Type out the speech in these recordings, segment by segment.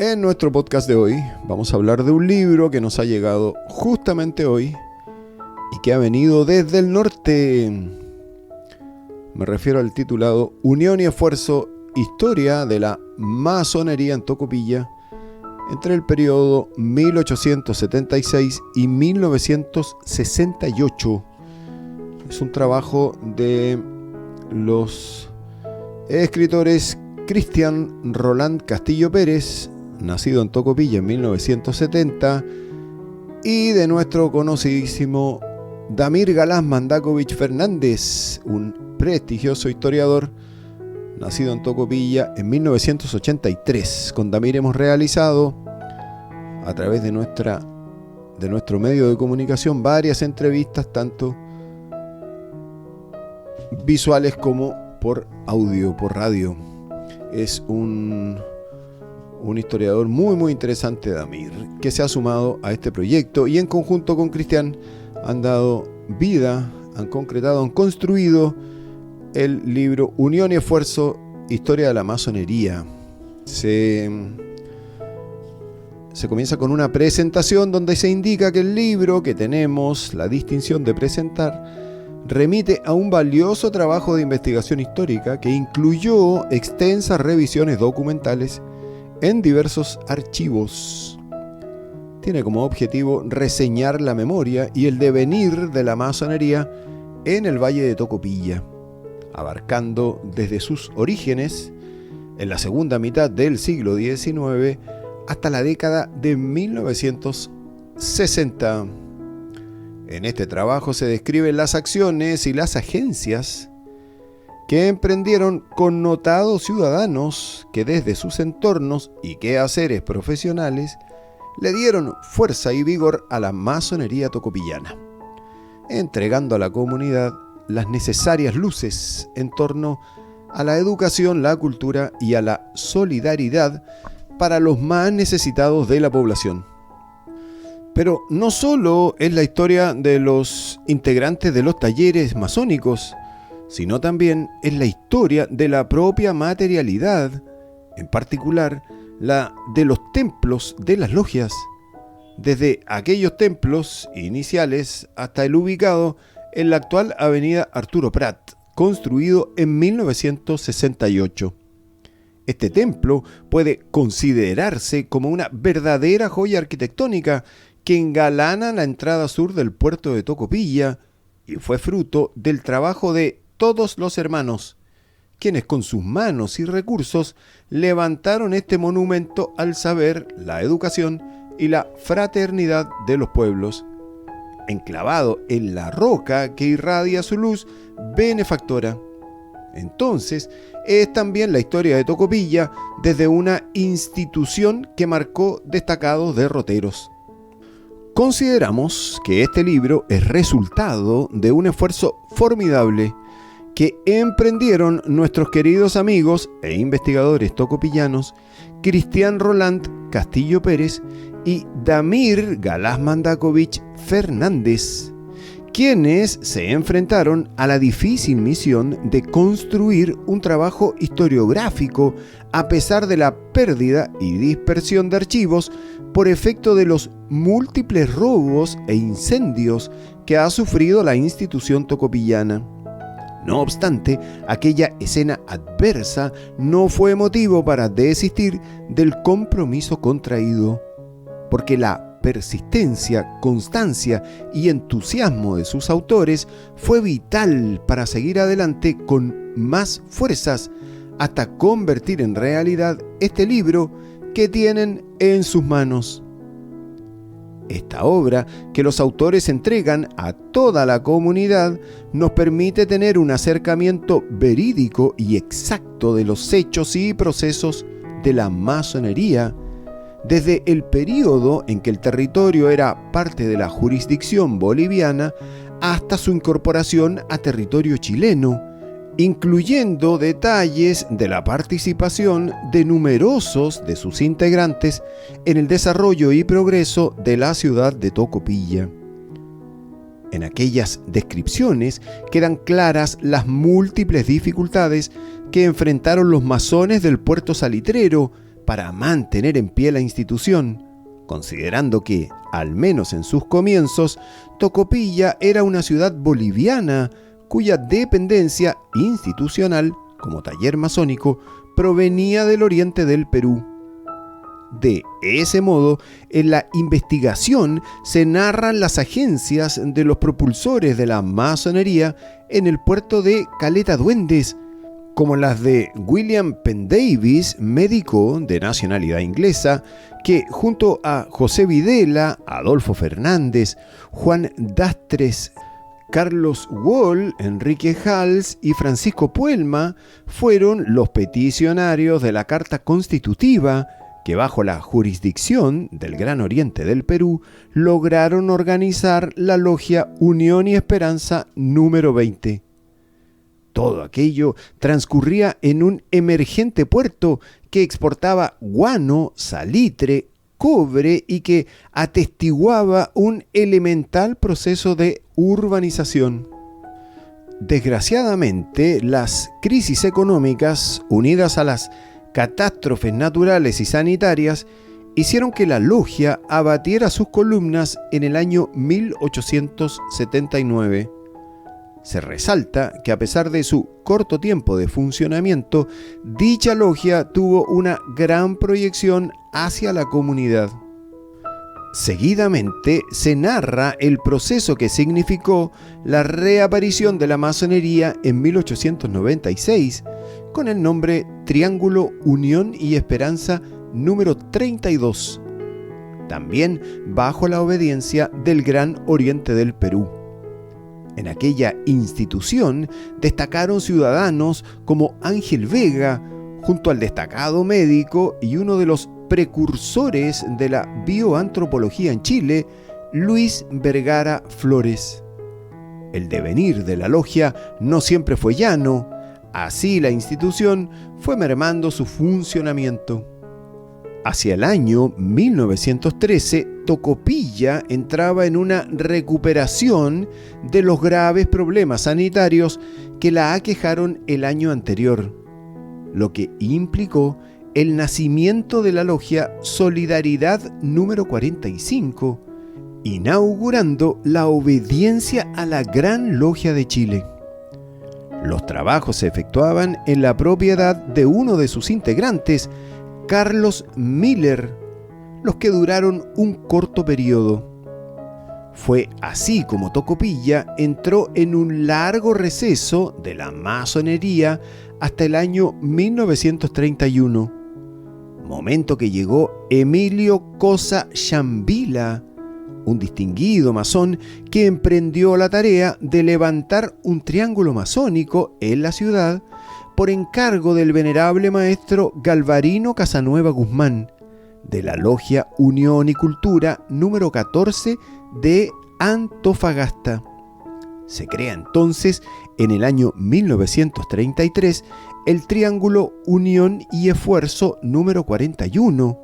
En nuestro podcast de hoy vamos a hablar de un libro que nos ha llegado justamente hoy y que ha venido desde el norte. Me refiero al titulado Unión y Esfuerzo, Historia de la Masonería en Tocopilla entre el periodo 1876 y 1968. Es un trabajo de los escritores Cristian Roland Castillo Pérez, nacido en Tocopilla en 1970, y de nuestro conocidísimo Damir Galás Mandakovich Fernández, un prestigioso historiador nacido en Tocopilla en 1983. Con Damir hemos realizado, a través de nuestro medio de comunicación, varias entrevistas, tanto visuales como por audio, por radio. Es un historiador muy interesante, Damir, que se ha sumado a este proyecto y en conjunto con Cristian han dado vida, han concretado, han construido el libro Unión y Esfuerzo, Historia de la Masonería. Se comienza con una presentación donde se indica que el libro que tenemos la distinción de presentar remite a un valioso trabajo de investigación histórica que incluyó extensas revisiones documentales en diversos archivos. Tiene como objetivo reseñar la memoria y el devenir de la masonería en el Valle de Tocopilla, abarcando desde sus orígenes en la segunda mitad del siglo XIX hasta la década de 1960. En este trabajo se describen las acciones y las agencias que emprendieron connotados ciudadanos que desde sus entornos y quehaceres profesionales le dieron fuerza y vigor a la masonería tocopillana, entregando a la comunidad las necesarias luces en torno a la educación, la cultura y a la solidaridad para los más necesitados de la población. Pero no solo es la historia de los integrantes de los talleres masónicos, sino también es la historia de la propia materialidad, en particular la de los templos de las logias, desde aquellos templos iniciales hasta el ubicado en la actual avenida Arturo Prat, construido en 1968. Este templo puede considerarse como una verdadera joya arquitectónica que engalana la entrada sur del puerto de Tocopilla y fue fruto del trabajo de todos los hermanos, quienes con sus manos y recursos levantaron este monumento al saber, la educación y la fraternidad de los pueblos, enclavado en la roca que irradia su luz benefactora. Entonces, es también la historia de Tocopilla desde una institución que marcó destacados derroteros. Consideramos que este libro es resultado de un esfuerzo formidable que emprendieron nuestros queridos amigos e investigadores tocopillanos Cristian Roland Castillo Pérez y Damir Galás Mandakovich Fernández, quienes se enfrentaron a la difícil misión de construir un trabajo historiográfico a pesar de la pérdida y dispersión de archivos por efecto de los múltiples robos e incendios que ha sufrido la institución tocopillana. No obstante, aquella escena adversa no fue motivo para desistir del compromiso contraído, porque la persistencia, constancia y entusiasmo de sus autores fue vital para seguir adelante con más fuerzas hasta convertir en realidad este libro que tienen en sus manos. Esta obra que los autores entregan a toda la comunidad nos permite tener un acercamiento verídico y exacto de los hechos y procesos de la masonería desde el período en que el territorio era parte de la jurisdicción boliviana hasta su incorporación a territorio chileno, incluyendo detalles de la participación de numerosos de sus integrantes en el desarrollo y progreso de la ciudad de Tocopilla. En aquellas descripciones quedan claras las múltiples dificultades que enfrentaron los masones del puerto salitrero para mantener en pie la institución, considerando que, al menos en sus comienzos, Tocopilla era una ciudad boliviana cuya dependencia institucional, como taller masónico, provenía del oriente del Perú. De ese modo, en la investigación se narran las agencias de los propulsores de la masonería en el puerto de Caleta Duendes, como las de William Pendavis, médico de nacionalidad inglesa, que junto a José Videla, Adolfo Fernández, Juan Dastres, Carlos Wall, Enrique Hals y Francisco Puelma fueron los peticionarios de la Carta Constitutiva que, bajo la jurisdicción del Gran Oriente del Perú, lograron organizar la logia Unión y Esperanza número 20. Todo aquello transcurría en un emergente puerto que exportaba guano, salitre, cobre y que atestiguaba un elemental proceso de urbanización. Desgraciadamente, las crisis económicas, unidas a las catástrofes naturales y sanitarias, hicieron que la logia abatiera sus columnas en el año 1879. Se resalta que a pesar de su corto tiempo de funcionamiento, dicha logia tuvo una gran proyección hacia la comunidad. Seguidamente se narra el proceso que significó la reaparición de la masonería en 1896 con el nombre Triángulo Unión y Esperanza número 32, también bajo la obediencia del Gran Oriente del Perú. En aquella institución destacaron ciudadanos como Ángel Vega, junto al destacado médico y uno de los precursores de la bioantropología en Chile, Luis Vergara Flores. El devenir de la logia no siempre fue llano, así la institución fue mermando su funcionamiento. Hacia el año 1913, Tocopilla entraba en una recuperación de los graves problemas sanitarios que la aquejaron el año anterior, lo que implicó el nacimiento de la logia Solidaridad número 45, inaugurando la obediencia a la Gran Logia de Chile. Los trabajos se efectuaban en la propiedad de uno de sus integrantes, Carlos Miller, los que duraron un corto periodo. Fue así como Tocopilla entró en un largo receso de la masonería hasta el año 1931, momento que llegó Emilio Cosa Shambila, un distinguido masón que emprendió la tarea de levantar un triángulo masónico en la ciudad por encargo del venerable maestro Galvarino Casanueva Guzmán, de la logia Unión y Cultura número 14 de Antofagasta. Se crea entonces, en el año 1933, el Triángulo Unión y Esfuerzo número 41.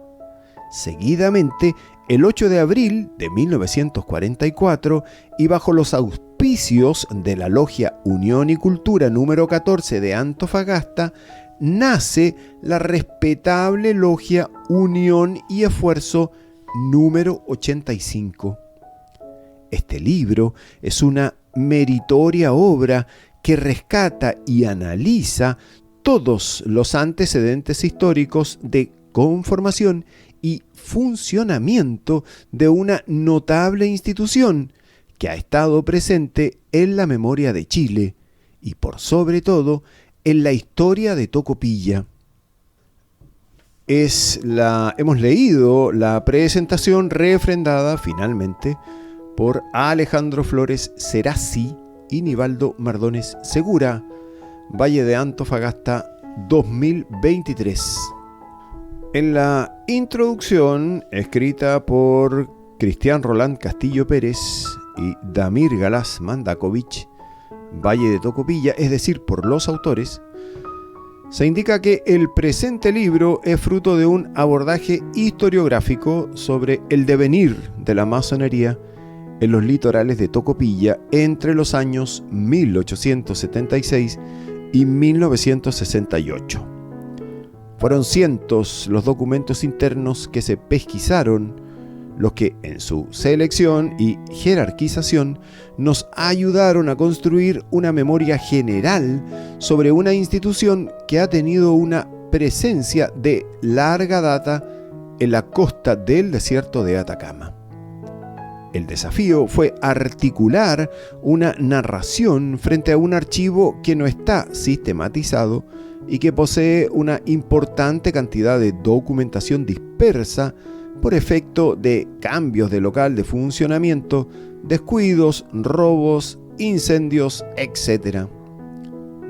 Seguidamente, el 8 de abril de 1944, y bajo los auspicios de la logia Unión y Cultura número 14 de Antofagasta, nace la respetable logia Unión y Esfuerzo número 85. Este libro es una meritoria obra que rescata y analiza todos los antecedentes históricos de conformación y funcionamiento de una notable institución que ha estado presente en la memoria de Chile y, por sobre todo, en la historia de Tocopilla. Hemos leído la presentación refrendada finalmente por Alejandro Flores Serassi y Nivaldo Mardones Segura, Valle de Antofagasta 2023. En la introducción, escrita por Cristian Roland Castillo Pérez y Damir Galás Mandakovich, Valle de Tocopilla, es decir, por los autores, se indica que el presente libro es fruto de un abordaje historiográfico sobre el devenir de la masonería en los litorales de Tocopilla entre los años 1876 y 1968. Fueron cientos los documentos internos que se pesquisaron, los que en su selección y jerarquización nos ayudaron a construir una memoria general sobre una institución que ha tenido una presencia de larga data en la costa del desierto de Atacama. El desafío fue articular una narración frente a un archivo que no está sistematizado y que posee una importante cantidad de documentación dispersa por efecto de cambios de local de funcionamiento, descuidos, robos, incendios, etc.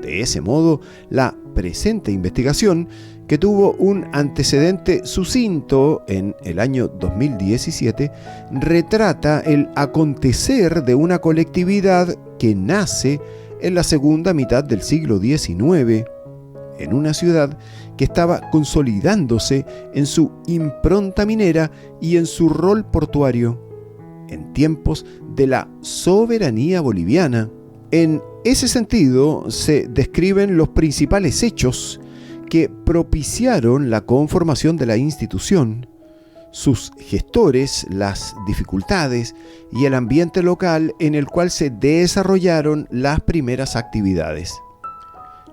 De ese modo, la presente investigación, que tuvo un antecedente sucinto en el año 2017, retrata el acontecer de una colectividad que nace en la segunda mitad del siglo XIX, en una ciudad que estaba consolidándose en su impronta minera y en su rol portuario, en tiempos de la soberanía boliviana. En ese sentido, se describen los principales hechos que propiciaron la conformación de la institución, sus gestores, las dificultades y el ambiente local en el cual se desarrollaron las primeras actividades.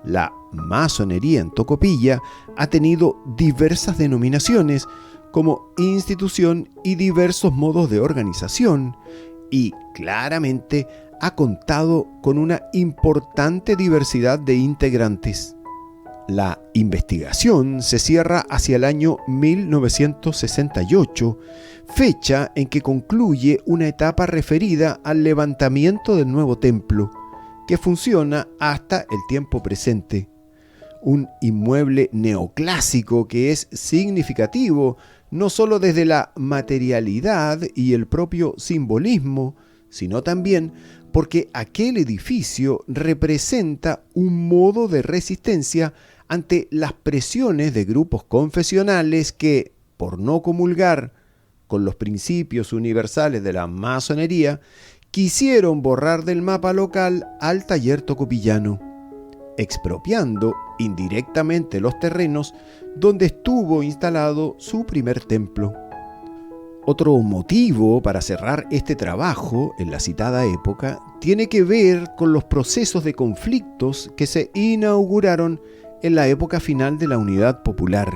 La masonería en Tocopilla ha tenido diversas denominaciones como institución y diversos modos de organización, y claramente ha contado con una importante diversidad de integrantes. La investigación se cierra hacia el año 1968, fecha en que concluye una etapa referida al levantamiento del nuevo templo, que funciona hasta el tiempo presente. Un inmueble neoclásico que es significativo no solo desde la materialidad y el propio simbolismo, sino también porque aquel edificio representa un modo de resistencia ante las presiones de grupos confesionales que, por no comulgar con los principios universales de la masonería, quisieron borrar del mapa local al taller tocopillano, expropiando indirectamente los terrenos donde estuvo instalado su primer templo. Otro motivo para cerrar este trabajo en la citada época tiene que ver con los procesos de conflictos que se inauguraron en la época final de la Unidad Popular,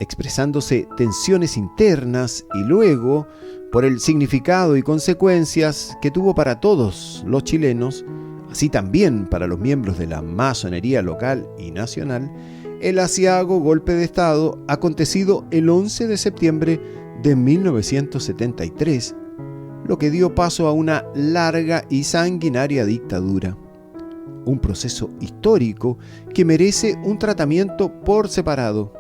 expresándose tensiones internas y luego, por el significado y consecuencias que tuvo para todos los chilenos, así también para los miembros de la masonería local y nacional, el aciago golpe de Estado acontecido el 11 de septiembre de 1973, lo que dio paso a una larga y sanguinaria dictadura. Un proceso histórico que merece un tratamiento por separado.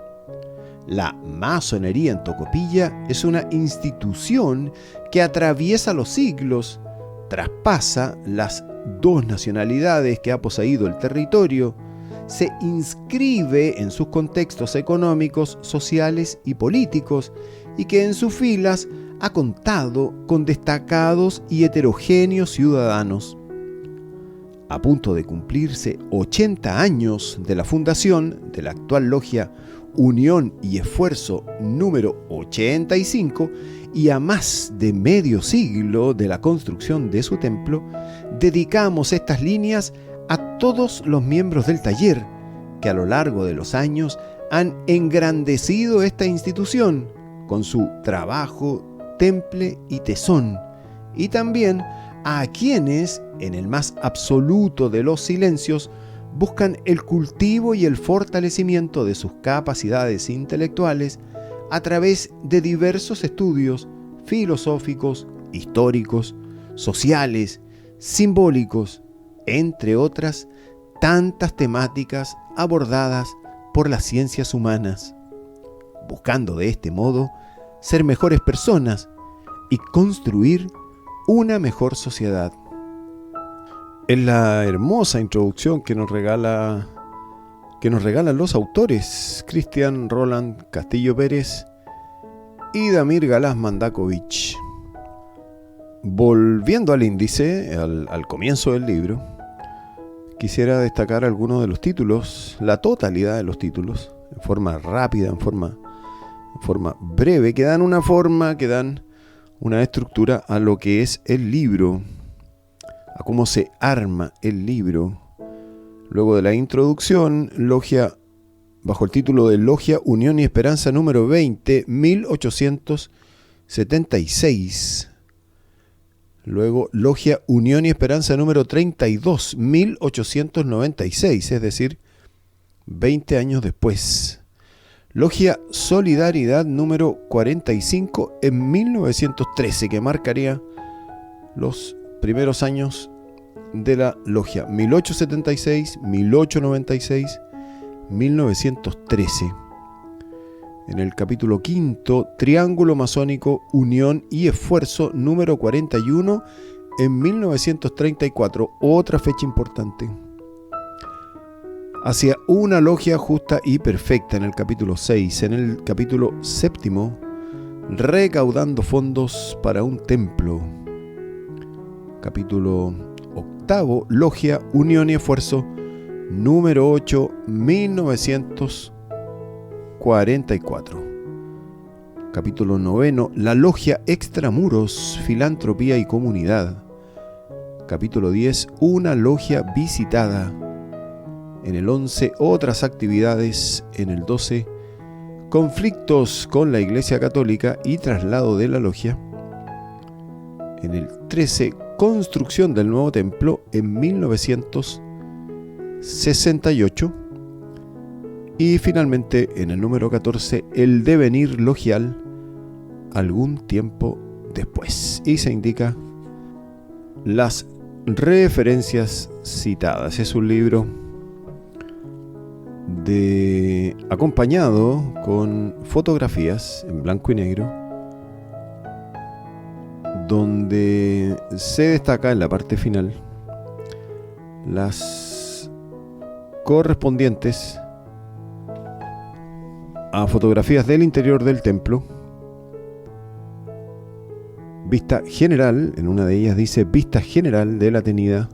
La masonería en Tocopilla es una institución que atraviesa los siglos, traspasa las dos nacionalidades que ha poseído el territorio, se inscribe en sus contextos económicos, sociales y políticos, y que en sus filas ha contado con destacados y heterogéneos ciudadanos. A punto de cumplirse 80 años de la fundación de la actual logia Unión y Esfuerzo número 85, y a más de medio siglo de la construcción de su templo, dedicamos estas líneas a todos los miembros del taller que a lo largo de los años han engrandecido esta institución con su trabajo, temple y tesón, y también a quienes, en el más absoluto de los silencios, buscan el cultivo y el fortalecimiento de sus capacidades intelectuales a través de diversos estudios filosóficos, históricos, sociales, simbólicos, entre otras tantas temáticas abordadas por las ciencias humanas, buscando de este modo ser mejores personas y construir una mejor sociedad. En la hermosa introducción que nos regalan los autores Cristian Roland Castillo Pérez y Damir Galás Mandakovich. Volviendo al índice, al comienzo del libro, quisiera destacar algunos de los títulos, la totalidad de los títulos, en forma rápida, en forma breve, que dan una forma, que dan una estructura a lo que es el libro, a cómo se arma el libro. Luego de la introducción, Logia, bajo el título de Logia Unión y Esperanza número 20, 1876. Luego Logia Unión y Esperanza número 32, 1896, es decir, 20 años después. Logia Solidaridad número 45 en 1913, que marcaría los primeros años de la logia, 1876, 1896, 1913. En el capítulo quinto, Triángulo Masónico, Unión y Esfuerzo número 41 en 1934, otra fecha importante. Hacia una logia justa y perfecta en el capítulo 6. En el capítulo séptimo, Recaudando fondos para un templo. Capítulo octavo, Logia Unión y Esfuerzo número 8, 1944. Capítulo noveno, La Logia Extramuros, Filantropía y Comunidad. Capítulo 10, Una logia visitada. En el 11, otras actividades. En el 12, conflictos con la Iglesia Católica y traslado de la logia. En el 13, construcción del nuevo templo en 1968. Y finalmente, en el número 14, el devenir logial algún tiempo después. Y se indica las referencias citadas. Es un libro acompañado con fotografías en blanco y negro, donde se destaca en la parte final las correspondientes a fotografías del interior del templo. Vista general, en una de ellas dice vista general de la tenida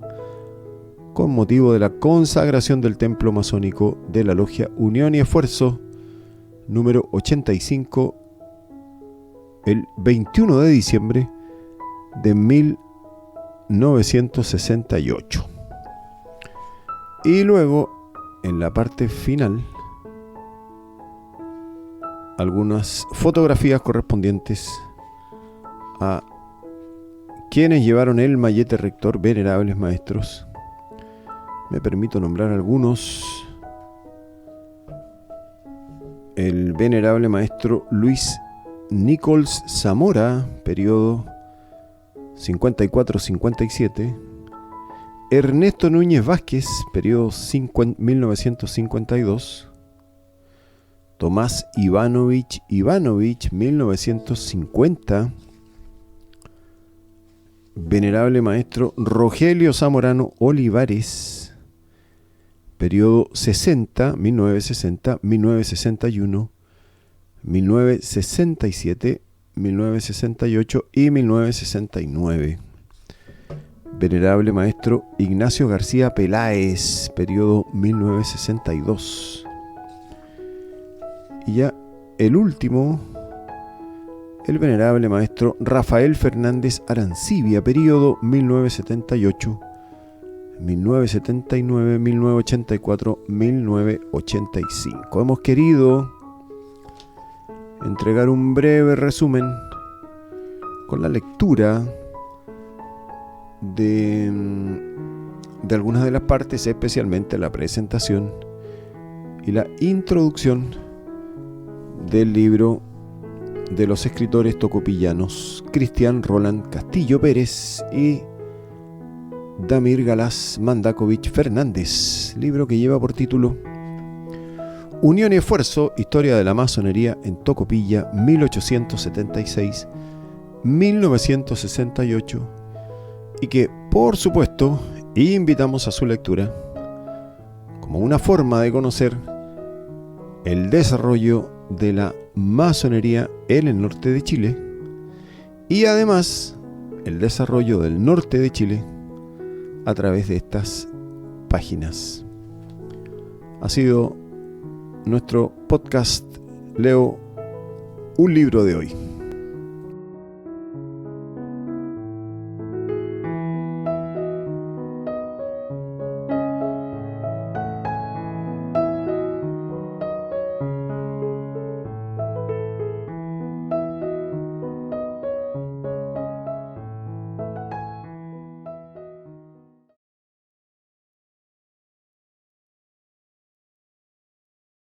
con motivo de la consagración del templo masónico de la Logia Unión y Esfuerzo número 85 el 21 de diciembre de 1968. Y luego, en la parte final, algunas fotografías correspondientes a quienes llevaron el mallete rector, venerables maestros. Me permito nombrar algunos. El venerable maestro Luis Nichols Zamora, periodo 54-57. Ernesto Núñez Vázquez, periodo 1952. Tomás Ivanovich 1950. Venerable maestro Rogelio Zamorano Olivares, periodo 60, 1960, 1961, 1967, 1968 y 1969. Venerable maestro Ignacio García Peláez, periodo 1962. Y ya el último, el venerable maestro Rafael Fernández Arancibia, periodo 1978, 1979, 1984, 1985. Hemos querido entregar un breve resumen con la lectura de algunas de las partes, especialmente la presentación y la introducción del libro de los escritores tocopillanos Cristian Roland Castillo Pérez y Damir Galás Mandakovich Fernández, libro que lleva por título Unión y Esfuerzo, Historia de la Masonería en Tocopilla, 1876-1968, y que, por supuesto, invitamos a su lectura como una forma de conocer el desarrollo de la masonería en el norte de Chile y además el desarrollo del norte de Chile a través de estas páginas. Ha sido nuestro podcast Leo un libro de hoy.